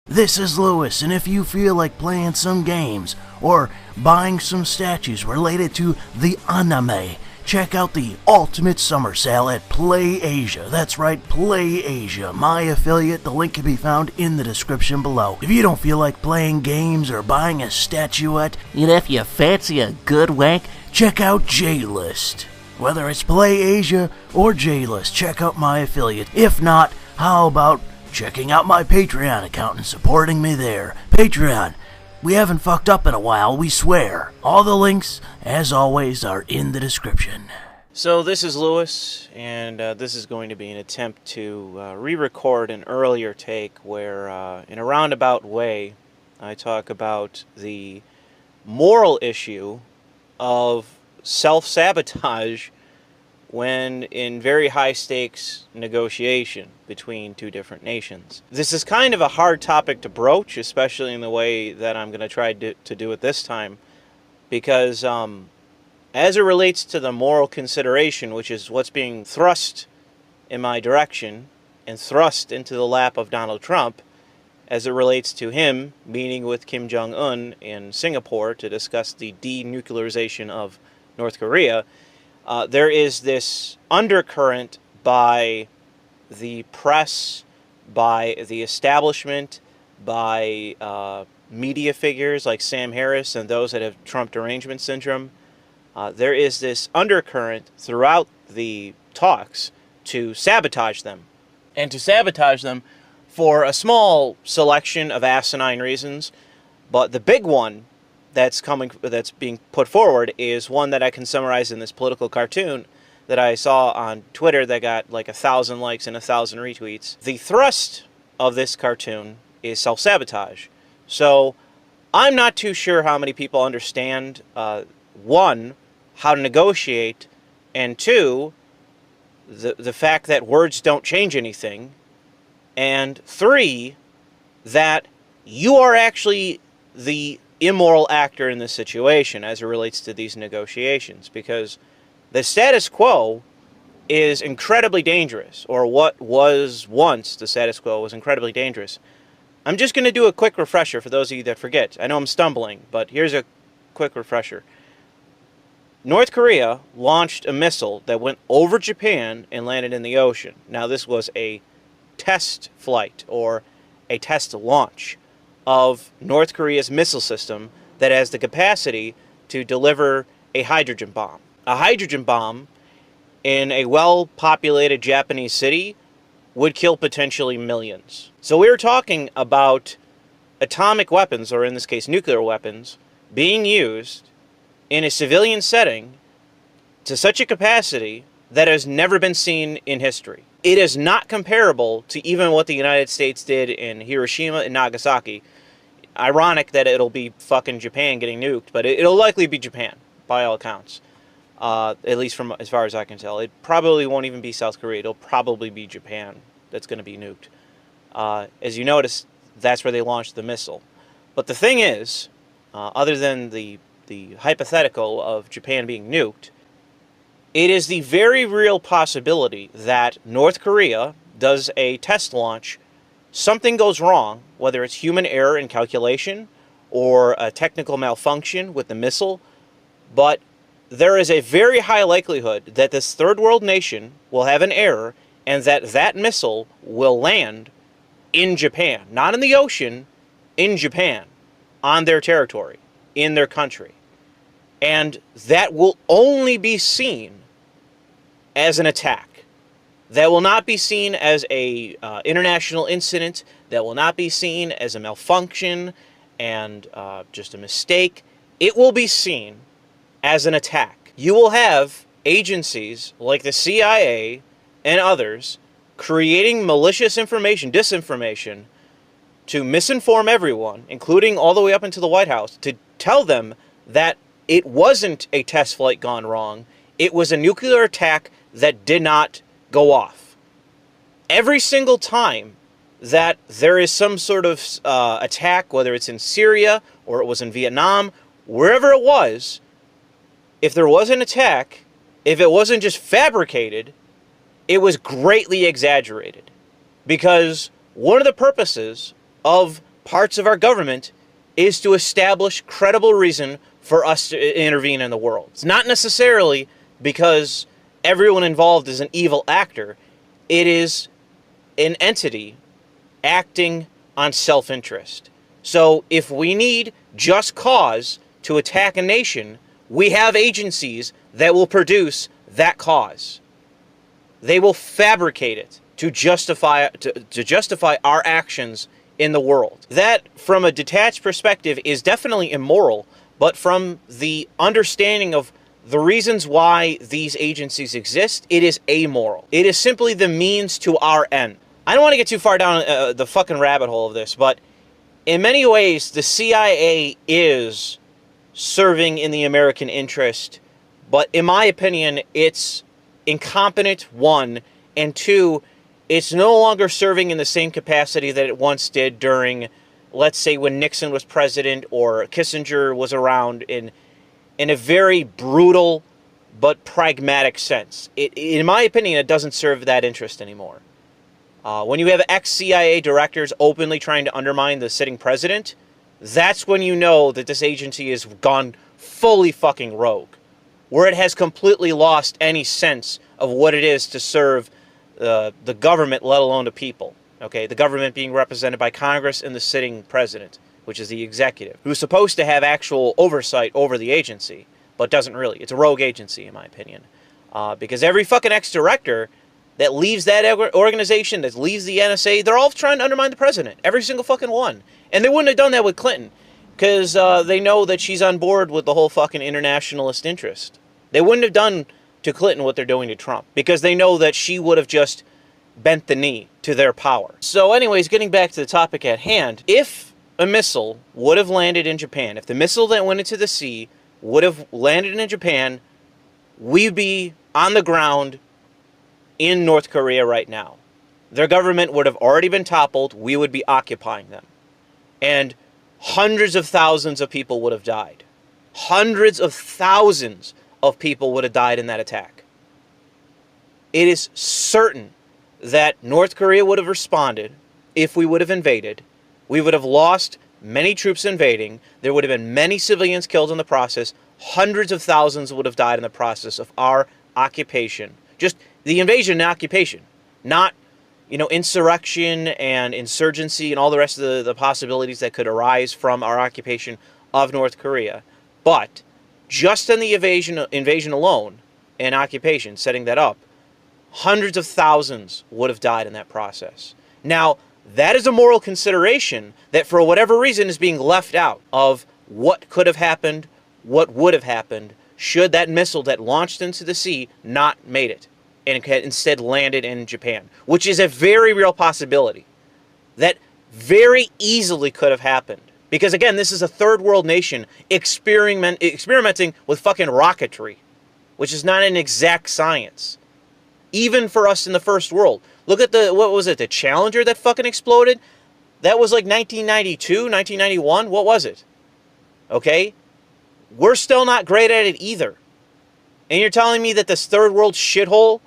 This is Louis, and if you feel like playing some games or buying some statues related to the anime, check out the Ultimate Summer Sale at Play Asia. That's right, Play Asia, my affiliate. The link can be found in the description below. If you don't feel like playing games or buying a statuette, and if you fancy a good wank, check out J-List. Whether it's Play Asia or J-List, check out my affiliate. If not, how about checking out my Patreon account and supporting me there? Patreon. We haven't fucked up in a while, we swear. All the links, as always, are in the description. So this is Louis, and this is going to be an attempt to re-record an earlier take where, in a roundabout way, I talk about the moral issue of self-sabotage when in very high-stakes negotiation between two different nations. This is kind of a hard topic to broach, especially in the way that I'm going to try to do it this time, because as it relates to the moral consideration, which is what's being thrust in my direction and thrust into the lap of Donald Trump, as it relates to him meeting with Kim Jong-un in Singapore to discuss the denuclearization of North Korea, there is this undercurrent by the press, by the establishment, by media figures like Sam Harris and those that have Trump derangement syndrome. There is this undercurrent throughout the talks to sabotage them. And to sabotage them for a small selection of asinine reasons. But the big one that's being put forward is one that I can summarize in this political cartoon that I saw on Twitter that got like 1,000 likes and 1,000 retweets. The thrust of this cartoon is self-sabotage. So I'm not too sure how many people understand, one, how to negotiate, and two, the fact that words don't change anything, and three, that you are actually the immoral actor in this situation as it relates to these negotiations, because the status quo is incredibly dangerous, or what was once the status quo was incredibly dangerous. I'm just going to do a quick refresher for those of you that forget. I know I'm stumbling, but here's a quick refresher. North Korea launched a missile that went over Japan and landed in the ocean. Now, this was a test flight, or a test launch of North Korea's missile system that has the capacity to deliver a hydrogen bomb. A hydrogen bomb in a well-populated Japanese city would kill potentially millions. So we're talking about atomic weapons, or in this case nuclear weapons, being used in a civilian setting to such a capacity that has never been seen in history. It is not comparable to even what the United States did in Hiroshima and Nagasaki. Ironic that it'll be fucking Japan getting nuked, but it'll likely be Japan, by all accounts. At least from as far as I can tell. It probably won't even be South Korea. It'll probably be Japan that's going to be nuked. As you notice, that's where they launched the missile. But the thing is, other than the hypothetical of Japan being nuked, it is the very real possibility that North Korea does a test launch, something goes wrong, whether it's human error in calculation or a technical malfunction with the missile, but there is a very high likelihood that this third world nation will have an error and that missile will land in Japan. Not in the ocean, in Japan, on their territory, in their country. And that will only be seen as an attack. That will not be seen as a international incident. That will not be seen as a malfunction and just a mistake. It will be seen as an attack. You will have agencies like the CIA and others creating malicious information, disinformation, to misinform everyone, including all the way up into the White House, to tell them that it wasn't a test flight gone wrong. It was a nuclear attack that did not go off. Every single time that there is some sort of attack, whether it's in Syria or it was in Vietnam, wherever it was, if there was an attack, if it wasn't just fabricated, it was greatly exaggerated. Because one of the purposes of parts of our government is to establish credible reason for us to intervene in the world. It's not necessarily because everyone involved is an evil actor. It is an entity acting on self-interest. So if we need just cause to attack a nation, we have agencies that will produce that cause. They will fabricate it to justify our actions in the world. That, from a detached perspective, is definitely immoral, but from the understanding of the reasons why these agencies exist, it is amoral. It is simply the means to our end. I don't want to get too far down the fucking rabbit hole of this, but in many ways, the CIA is serving in the American interest, but in my opinion, it's incompetent, one, and two, it's no longer serving in the same capacity that it once did during, let's say, when Nixon was president or Kissinger was around, in a very brutal but pragmatic sense. In my opinion, it doesn't serve that interest anymore. When you have ex-CIA directors openly trying to undermine the sitting president, that's when you know that this agency has gone fully fucking rogue, where it has completely lost any sense of what it is to serve the government, let alone the people. Okay, the government being represented by Congress and the sitting president, which is the executive, who's supposed to have actual oversight over the agency, but doesn't really. It's a rogue agency, in my opinion. Because every fucking ex-director that leaves that organization, that leaves the NSA, they're all trying to undermine the president. Every single fucking one. And they wouldn't have done that with Clinton, because they know that she's on board with the whole fucking internationalist interest. They wouldn't have done to Clinton what they're doing to Trump, because they know that she would have just bent the knee to their power. So anyways, getting back to the topic at hand, if a missile would have landed in Japan, if the missile that went into the sea would have landed in Japan, we'd be on the ground in North Korea right now. Their government would have already been toppled. We would be occupying them. And hundreds of thousands of people would have died. Hundreds of thousands of people would have died in that attack. It is certain that North Korea would have responded if we would have invaded. We would have lost many troops invading. There would have been many civilians killed in the process. Hundreds of thousands would have died in the process of our occupation. Just the invasion and occupation. Not, insurrection and insurgency and all the rest of the possibilities that could arise from our occupation of North Korea. But just in the invasion alone and occupation, setting that up, hundreds of thousands would have died in that process. Now, that is a moral consideration that for whatever reason is being left out of what could have happened, what would have happened, should that missile that launched into the sea not made it and had instead landed in Japan, which is a very real possibility. That very easily could have happened. Because again, this is a third world nation experimenting with fucking rocketry, which is not an exact science. Even for us in the first world. Look at the Challenger that fucking exploded? That was like 1992, 1991? What was it? Okay? We're still not great at it either. And you're telling me that this third world shithole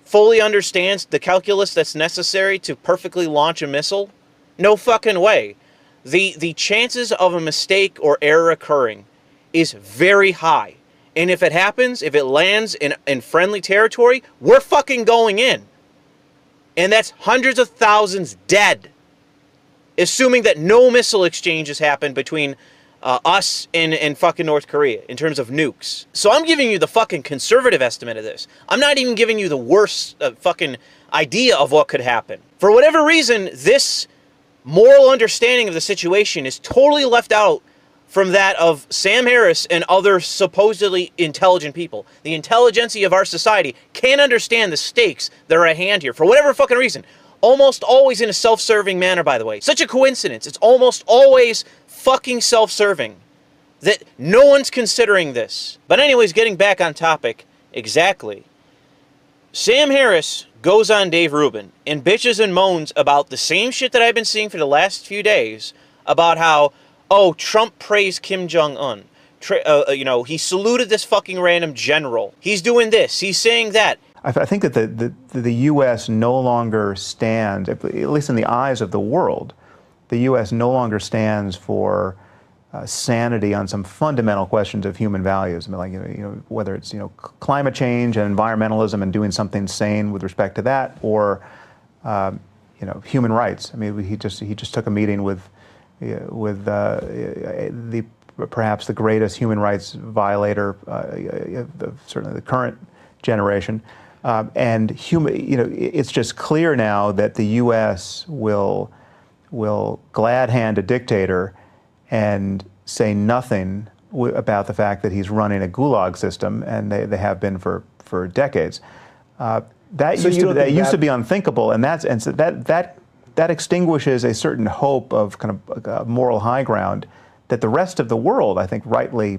fully understands the calculus that's necessary to perfectly launch a missile? No fucking way. The chances of a mistake or error occurring is very high. And if it happens, if it lands in friendly territory, we're fucking going in. And that's hundreds of thousands dead. Assuming that no missile exchanges happened between us and fucking North Korea in terms of nukes. So I'm giving you the fucking conservative estimate of this. I'm not even giving you the worst fucking idea of what could happen. For whatever reason, this moral understanding of the situation is totally left out from that of Sam Harris and other supposedly intelligent people. The intelligentsia of our society can't understand the stakes that are at hand here for whatever fucking reason. Almost always in a self-serving manner, by the way. Such a coincidence. It's almost always fucking self-serving that no one's considering this. But anyways, getting back on topic, exactly. Sam Harris goes on Dave Rubin and bitches and moans about the same shit that I've been seeing for the last few days about how, oh, Trump praised Kim Jong-un. He saluted this fucking random general. He's doing this. He's saying that. I think that the U.S. no longer stands, at least in the eyes of the world, the U.S. no longer stands for sanity on some fundamental questions of human values. I mean, like, whether it's, climate change and environmentalism and doing something sane with respect to that, or, human rights. I mean, he just took a meeting with perhaps the greatest human rights violator, certainly the current generation. And it's just clear now that the U.S. will glad hand a dictator and say nothing about the fact that he's running a gulag system, and they have been for decades. That used to be unthinkable, and that extinguishes a certain hope of kind of moral high ground that the rest of the world, I think, rightly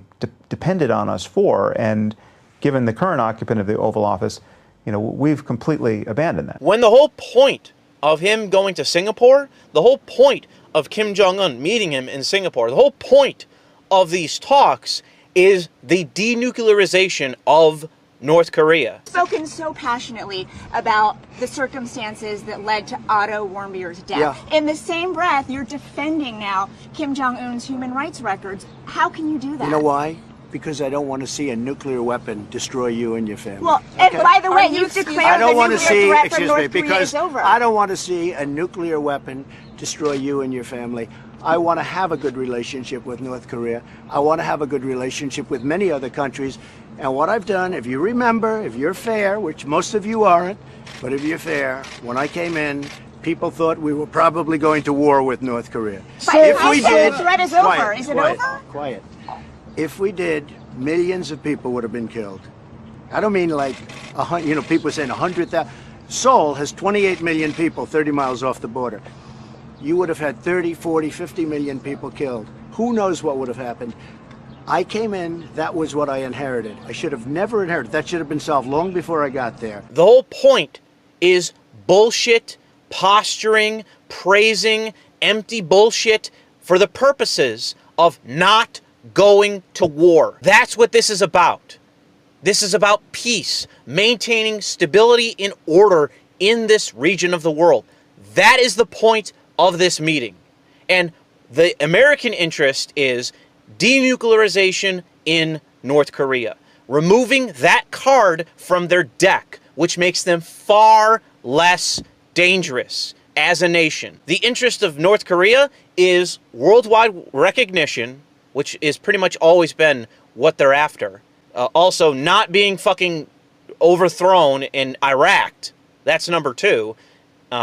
depended on us for. And given the current occupant of the Oval Office, we've completely abandoned that. When the whole point of him going to Singapore, the whole point of Kim Jong-un meeting him in Singapore, the whole point of these talks is the denuclearization of North Korea. Spoken so passionately about the circumstances that led to Otto Warmbier's death. Yeah. In the same breath, you're defending now Kim Jong-un's human rights records. How can you do that? You know why? Because I don't want to see a nuclear weapon destroy you and your family. Well, and by the way, you've declared the nuclear threat from North Korea is over. I don't want to see a nuclear weapon destroy you and your family. I want to have a good relationship with North Korea. I want to have a good relationship with many other countries. And what I've done, if you remember, if you're fair, which most of you aren't, but if you're fair, when I came in, people thought we were probably going to war with North Korea. But if we did, the threat is over. Is it over? Quiet. If we did, millions of people would have been killed. I don't mean like, people saying 100,000. Seoul has 28 million people 30 miles off the border. You would have had 30, 40, 50 million people killed. Who knows what would have happened? I came in, that was what I inherited. I should have never inherited. That should have been solved long before I got there. The whole point is bullshit, posturing, praising, empty bullshit for the purposes of not going to war. That's what this is about. This is about peace, maintaining stability and order in this region of the world. That is the point of this meeting. And the American interest is denuclearization in North Korea, removing that card from their deck, which makes them far less dangerous as a nation. The interest of North Korea is worldwide recognition, which is pretty much always been what they're after. Also, not being fucking overthrown in Iraq. That's number two.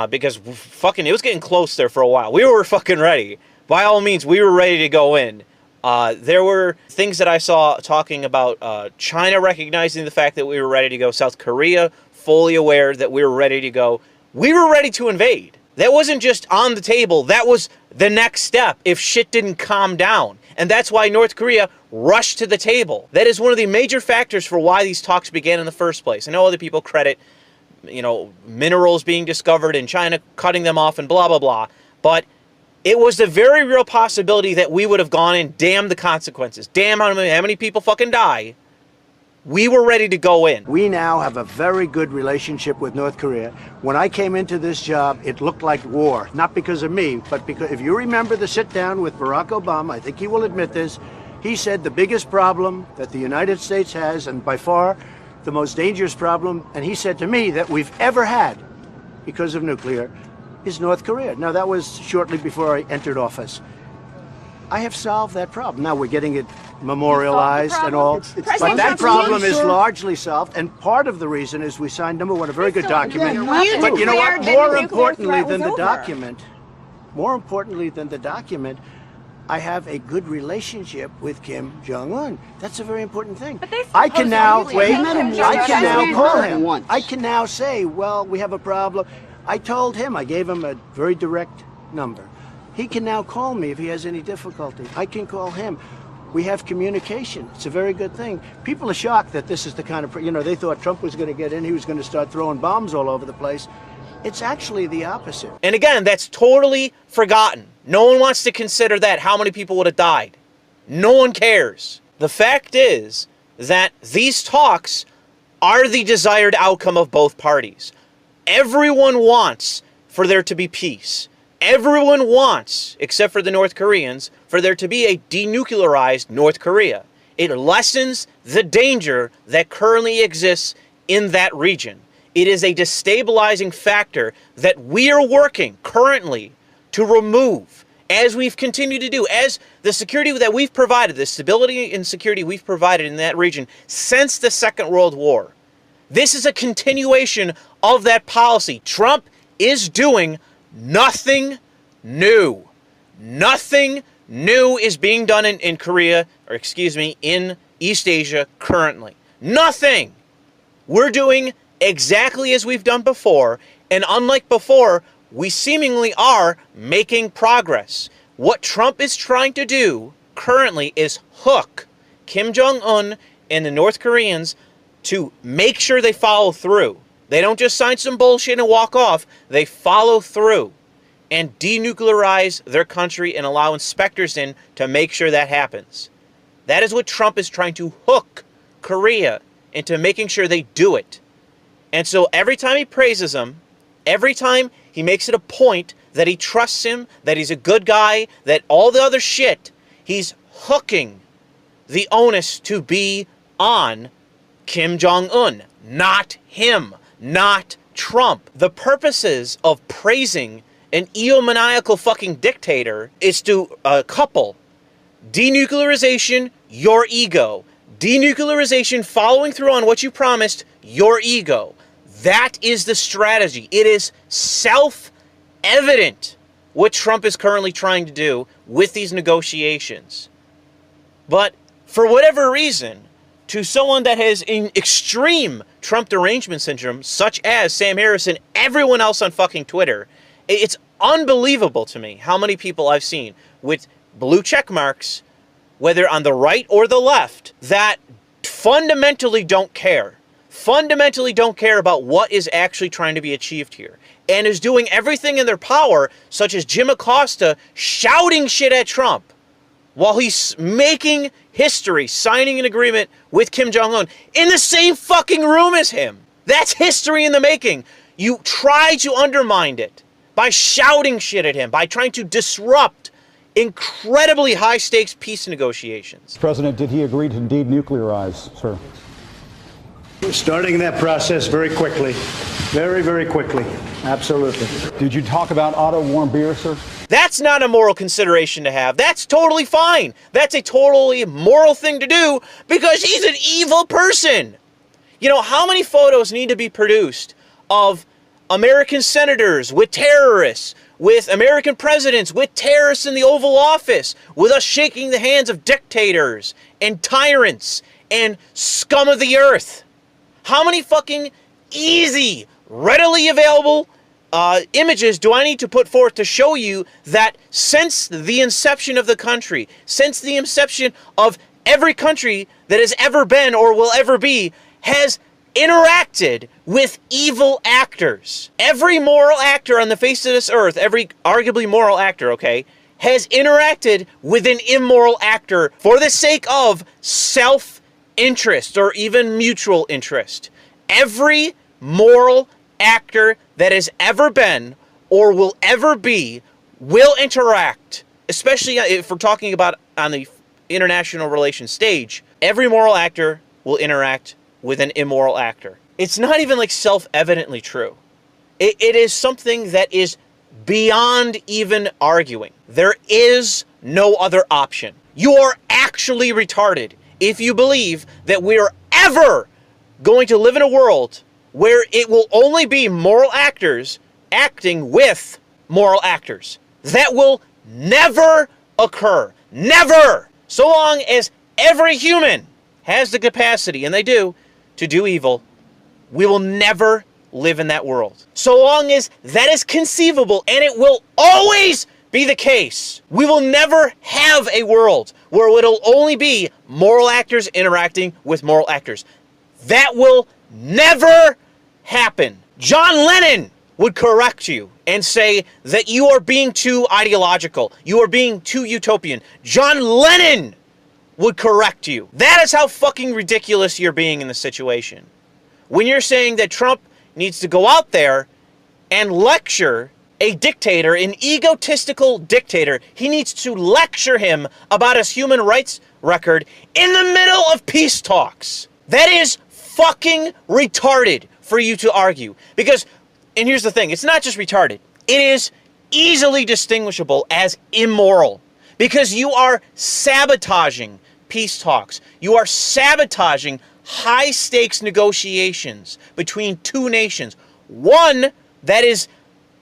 Because fucking, it was getting close there for a while. We were fucking ready. By all means, we were ready to go in. There were things that I saw talking about China recognizing the fact that we were ready to go. South Korea fully aware that we were ready to go. We were ready to invade. That wasn't just on the table. That was the next step if shit didn't calm down. And that's why North Korea rushed to the table. That is one of the major factors for why these talks began in the first place. I know other people credit, minerals being discovered and China cutting them off and blah, blah, blah. But it was a very real possibility that we would have gone in, damn the consequences. Damn how many people fucking die. We were ready to go in. We now have a very good relationship with North Korea. When I came into this job, it looked like war. Not because of me, but because if you remember the sit down with Barack Obama, I think he will admit this, he said the biggest problem that the United States has, and by far the most dangerous problem, and he said to me that we've ever had because of nuclear, is North Korea. Now that was shortly before I entered office. I have solved that problem. Now we're getting it memorialized and all, but that problem is largely solved, and part of the reason is we signed, number one, a very good document. But you know what, more importantly than the document, I have a good relationship with Kim Jong-un. That's a very important thing. I can now call him. I can now say, well, we have a problem. I told him, I gave him a very direct number. He can now call me if he has any difficulty. I can call him. We have communication. It's a very good thing. People are shocked that this is the kind of, they thought Trump was going to get in. He was going to start throwing bombs all over the place. It's actually the opposite. And again, that's totally forgotten. No one wants to consider that, how many people would have died. No one cares. The fact is that these talks are the desired outcome of both parties. Everyone wants for there to be peace. everyone wants, except for the North Koreans, for there to be a denuclearized North Korea. It lessens the danger that currently exists in that region. It is a destabilizing factor that we are working currently to remove, as we've continued to do, as the security that we've provided, the stability and security we've provided in that region since the Second World War. This is a continuation of that policy. Trump is doing nothing new. Nothing new is being done in Korea, or excuse me, in East Asia currently. Nothing. We're doing exactly as we've done before, and unlike before, we seemingly are making progress. What Trump is trying to do currently is hook Kim Jong-un and the North Koreans to make sure they follow through. They don't just sign some bullshit and walk off. They follow through and denuclearize their country and allow inspectors in to make sure that happens. That is what Trump is trying to hook Korea into making sure they do it. And so every time he praises them, every time he makes it a point that he trusts him, that he's a good guy, that all the other shit, he's hooking the onus to be on Kim Jong-un, not him, not Trump. The purposes of praising an egomaniacal fucking dictator is to couple denuclearization, your ego. Denuclearization, following through on what you promised, your ego. That is the strategy. It is self-evident what Trump is currently trying to do with these negotiations. But for whatever reason, to someone that has an extreme Trump derangement syndrome, such as Sam Harris and everyone else on fucking Twitter, it's unbelievable to me how many people I've seen with blue check marks, whether on the right or the left, that fundamentally don't care. Fundamentally don't care about what is actually trying to be achieved here. And is doing everything in their power, such as Jim Acosta shouting shit at Trump while he's making history, signing an agreement with Kim Jong-un in the same fucking room as him. That's history in the making. You try to undermine it by shouting shit at him, by trying to disrupt incredibly high-stakes peace negotiations. President, did he agree to denuclearize, sir? We're starting that process very quickly. Very, very quickly. Absolutely. Did you talk about auto warm beer, sir? That's not a moral consideration to have. That's totally fine. That's a totally moral thing to do because he's an evil person. You know, how many photos need to be produced of American senators with terrorists, with American presidents with terrorists in the Oval Office, with us shaking the hands of dictators and tyrants and scum of the earth? How many fucking easy, readily available images do I need to put forth to show you that since the inception of the country, since the inception of every country that has ever been or will ever be, has interacted with evil actors? Every moral actor on the face of this earth, every arguably moral actor, okay, has interacted with an immoral actor for the sake of self-interest or even mutual interest. Every moral actor that has ever been or will ever be will interact, especially if we're talking about on the international relations stage. Every moral actor will interact with an immoral actor. It's not even like self-evidently true. It is something that is beyond even arguing. There is no other option. You are actually retarded if you believe that we are ever going to live in a world where it will only be moral actors acting with moral actors. That will never occur. Never! So long as every human has the capacity, and they do, to do evil, we will never live in that world. So long as that is conceivable, and it will always be the case, we will never have a world where it'll only be moral actors interacting with moral actors. That will never happen. John Lennon would correct you and say that you are being too ideological. You are being too utopian. John Lennon would correct you. That is how fucking ridiculous you're being in the situation. When you're saying that Trump needs to go out there and lecture a dictator, an egotistical dictator, he needs to lecture him about his human rights record in the middle of peace talks. That is fucking retarded for you to argue. Because, and here's the thing, it's not just retarded. It is easily distinguishable as immoral. Because you are sabotaging peace talks. You are sabotaging high-stakes negotiations between two nations. One that is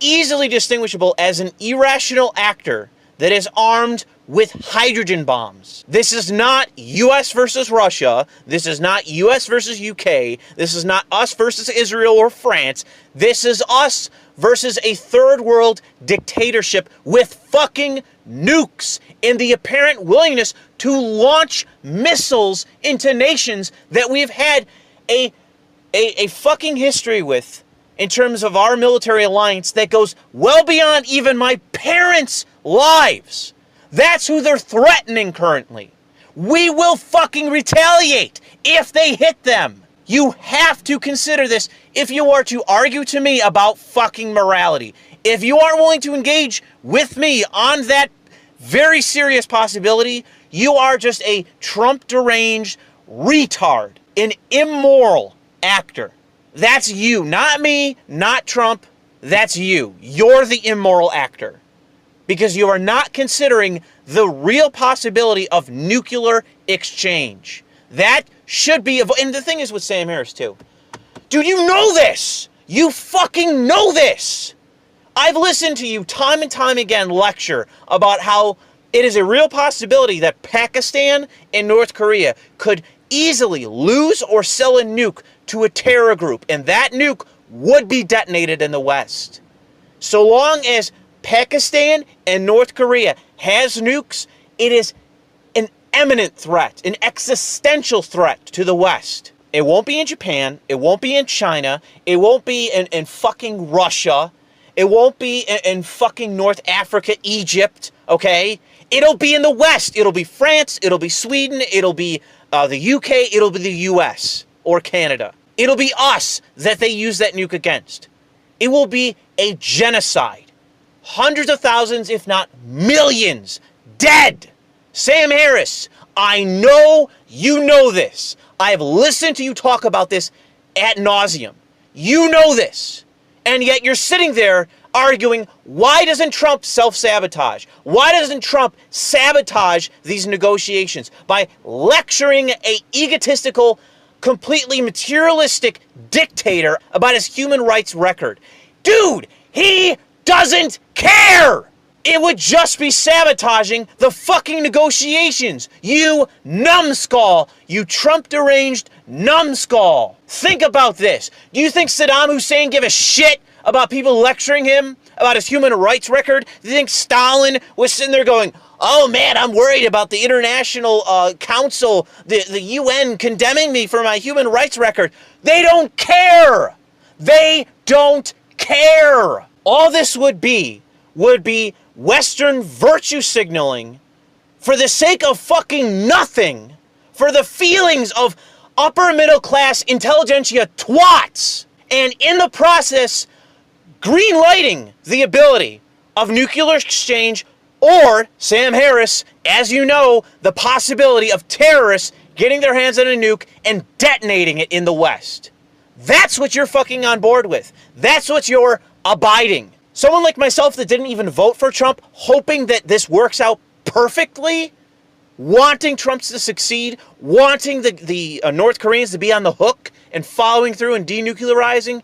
easily distinguishable as an irrational actor that is armed with hydrogen bombs. This is not US versus Russia. This is not US versus UK. This is not us versus Israel or France. This is us versus a third world dictatorship with fucking nukes and the apparent willingness to launch missiles into nations that we've had a fucking history with in terms of our military alliance that goes well beyond even my parents' lives. That's who they're threatening currently. We will fucking retaliate if they hit them. You have to consider this if you are to argue to me about fucking morality. If you aren't willing to engage with me on that very serious possibility, you are just a Trump deranged retard, an immoral actor. That's you, not me, not Trump. That's you. You're the immoral actor. Because you are not considering the real possibility of nuclear exchange. That should be, and the thing is with Sam Harris too. Dude, you know this! You fucking know this! I've listened to you time and time again lecture about how it is a real possibility that Pakistan and North Korea could easily lose or sell a nuke to a terror group, and that nuke would be detonated in the West. So long as Pakistan and North Korea has nukes, it is an imminent threat, an existential threat to the West. It won't be in Japan, it won't be in China, it won't be in fucking Russia, it won't be in fucking North Africa, Egypt, okay? It'll be in the West. It'll be France, it'll be Sweden, it'll be the UK, it'll be the US or Canada. It'll be us that they use that nuke against. It will be a genocide. Hundreds of thousands, if not millions, dead. Sam Harris, I know you know this. I've listened to you talk about this ad nauseum. You know this. And yet you're sitting there arguing, why doesn't Trump self-sabotage? Why doesn't Trump sabotage these negotiations by lecturing a egotistical, completely materialistic dictator about his human rights record? Dude, he doesn't care! It would just be sabotaging the fucking negotiations. You numbskull. You Trump-deranged numbskull. Think about this. Do you think Saddam Hussein gave a shit about people lecturing him about his human rights record? Do you think Stalin was sitting there going, oh man, I'm worried about the International Council, the UN condemning me for my human rights record? They don't care. They don't care. All this would be Western virtue signaling for the sake of fucking nothing, for the feelings of upper middle class intelligentsia twats, and in the process, green-lighting the ability of nuclear exchange or, Sam Harris, as you know, the possibility of terrorists getting their hands on a nuke and detonating it in the West. That's what you're fucking on board with. That's what you're abiding. Someone like myself that didn't even vote for Trump, hoping that this works out perfectly, wanting Trump to succeed, wanting the North Koreans to be on the hook and following through and denuclearizing,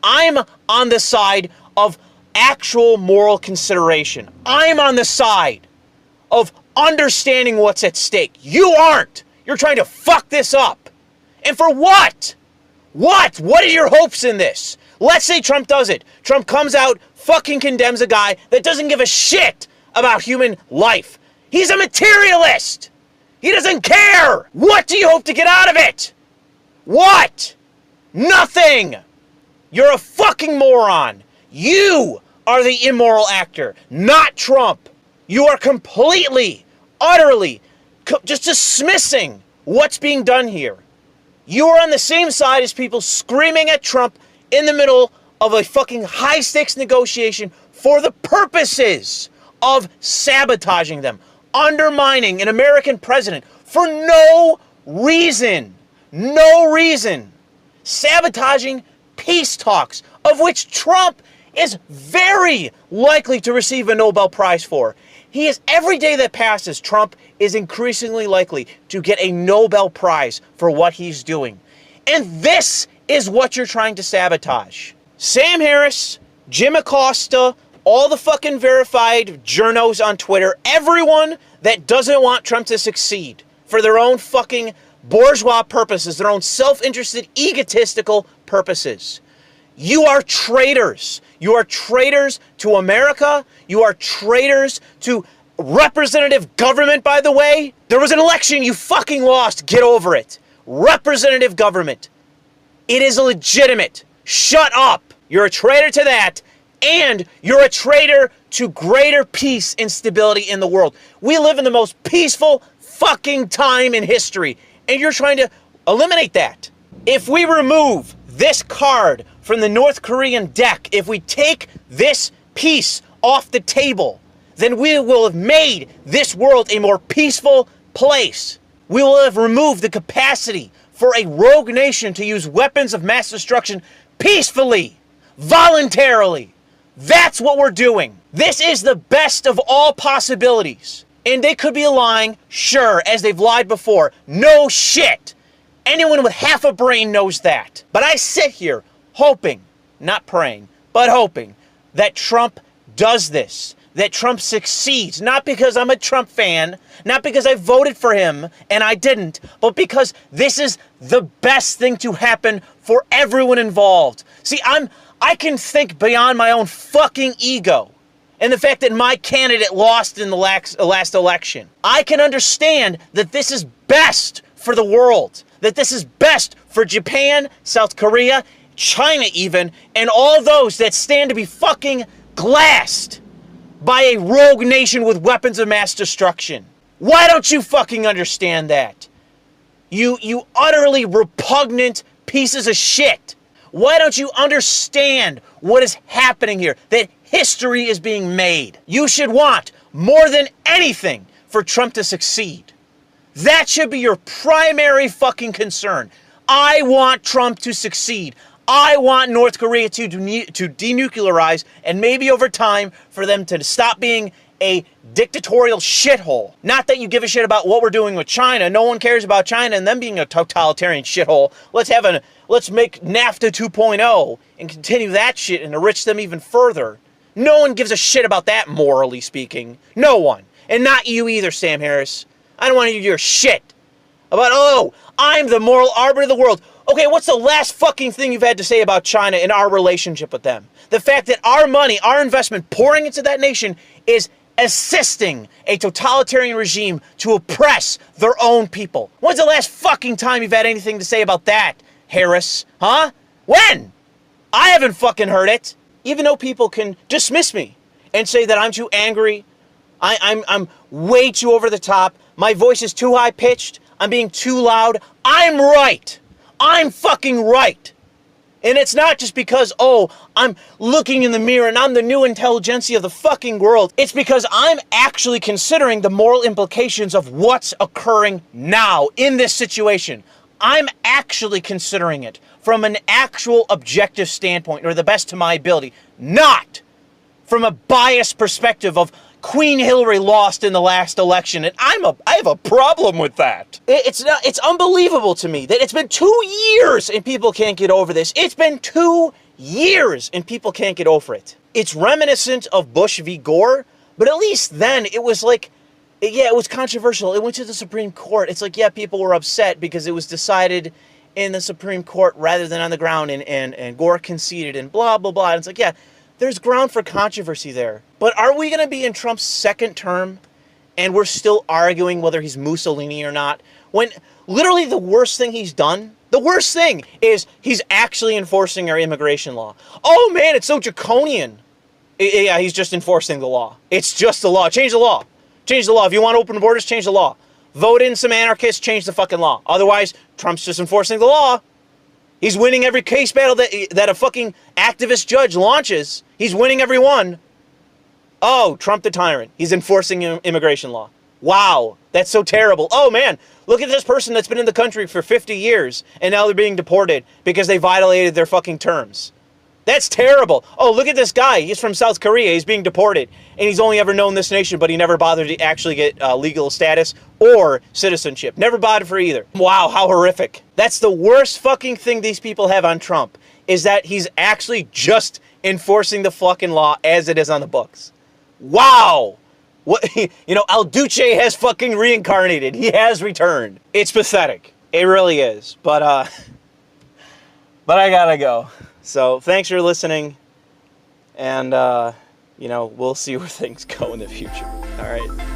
I'm on the side of actual moral consideration. I'm on the side of understanding what's at stake. You aren't. You're trying to fuck this up. And for what? What? What are your hopes in this? Let's say Trump does it. Trump comes out, fucking condemns a guy that doesn't give a shit about human life. He's a materialist. He doesn't care. What do you hope to get out of it? What? Nothing. You're a fucking moron. You are the immoral actor, not Trump. You are completely, utterly, just dismissing what's being done here. You are on the same side as people screaming at Trump in the middle of a fucking high-stakes negotiation for the purposes of sabotaging them, undermining an American president for no reason. No reason. Sabotaging peace talks, of which Trump is very likely to receive a Nobel Prize for. He is, every day that passes, Trump is increasingly likely to get a Nobel Prize for what he's doing. And this is what you're trying to sabotage. Sam Harris, Jim Acosta, all the fucking verified journos on Twitter, everyone that doesn't want Trump to succeed for their own fucking bourgeois purposes, their own self-interested, egotistical purposes. You are traitors. You are traitors to America. You are traitors to representative government, by the way. There was an election you fucking lost. Get over it. Representative government. It is legitimate. Shut up. You're a traitor to that, and you're a traitor to greater peace and stability in the world. We live in the most peaceful fucking time in history, and you're trying to eliminate that. If we remove this card from the North Korean deck, if we take this piece off the table, then we will have made this world a more peaceful place. We will have removed the capacity for a rogue nation to use weapons of mass destruction peacefully, voluntarily. That's what we're doing. This is the best of all possibilities. And they could be lying, sure, as they've lied before. No shit. Anyone with half a brain knows that. But I sit here hoping, not praying, but hoping that Trump does this, that Trump succeeds, not because I'm a Trump fan, not because I voted for him and I didn't, but because this is the best thing to happen for everyone involved. See, I can think beyond my own fucking ego and the fact that my candidate lost in the last election. I can understand that this is best for the world, that this is best for Japan, South Korea, China even, and all those that stand to be fucking glassed by a rogue nation with weapons of mass destruction. Why don't you fucking understand that? You utterly repugnant pieces of shit. Why don't you understand what is happening here? That history is being made. You should want, more than anything, for Trump to succeed. That should be your primary fucking concern. I want Trump to succeed. I want North Korea to denuclearize, and maybe over time for them to stop being a dictatorial shithole. Not that you give a shit about what we're doing with China. No one cares about China and them being a totalitarian shithole. Let's make NAFTA 2.0 and continue that shit and enrich them even further. No one gives a shit about that, morally speaking. No one. And not you either, Sam Harris. I don't want to hear your shit about, oh, I'm the moral arbiter of the world. Okay, what's the last fucking thing you've had to say about China and our relationship with them? The fact that our money, our investment pouring into that nation is assisting a totalitarian regime to oppress their own people. When's the last fucking time you've had anything to say about that, Harris? Huh? When? I haven't fucking heard it. Even though people can dismiss me and say that I'm too angry, I'm way too over the top, my voice is too high pitched, I'm being too loud, I'm right. I'm fucking right. And it's not just because, oh, I'm looking in the mirror and I'm the new intelligentsia of the fucking world. It's because I'm actually considering the moral implications of what's occurring now in this situation. I'm actually considering it from an actual objective standpoint, or the best to my ability, not from a biased perspective of Queen Hillary lost in the last election, and I have a problem with that. It's unbelievable to me that it's been 2 years and people can't get over this. It's been 2 years and people can't get over it. It's reminiscent of Bush v. Gore, but at least then it was like, yeah, it was controversial. It went to the Supreme Court. It's like, yeah, people were upset because it was decided in the Supreme Court rather than on the ground, and Gore conceded and blah, blah, blah. And it's like, yeah, there's ground for controversy there. But are we going to be in Trump's second term and we're still arguing whether he's Mussolini or not, when literally the worst thing he's done, the worst thing is he's actually enforcing our immigration law. Oh man, it's so draconian. Yeah, he's just enforcing the law. It's just the law. Change the law. Change the law. If you want open borders, change the law. Vote in some anarchists, change the fucking law. Otherwise, Trump's just enforcing the law. He's winning every case battle that a fucking activist judge launches. He's winning every one. Oh, Trump the tyrant. He's enforcing immigration law. Wow, that's so terrible. Oh man, look at this person that's been in the country for 50 years and now they're being deported because they violated their fucking terms. That's terrible. Oh, look at this guy. He's from South Korea. He's being deported and he's only ever known this nation, but he never bothered to actually get legal status or citizenship. Never bothered for either. Wow, how horrific. That's the worst fucking thing these people have on Trump, is that he's actually just enforcing the fucking law as it is on the books. Wow. What, you know, El Duce has fucking reincarnated. He has returned. It's pathetic. It really is. But I gotta go. So thanks for listening. And, you know, we'll see where things go in the future. All right.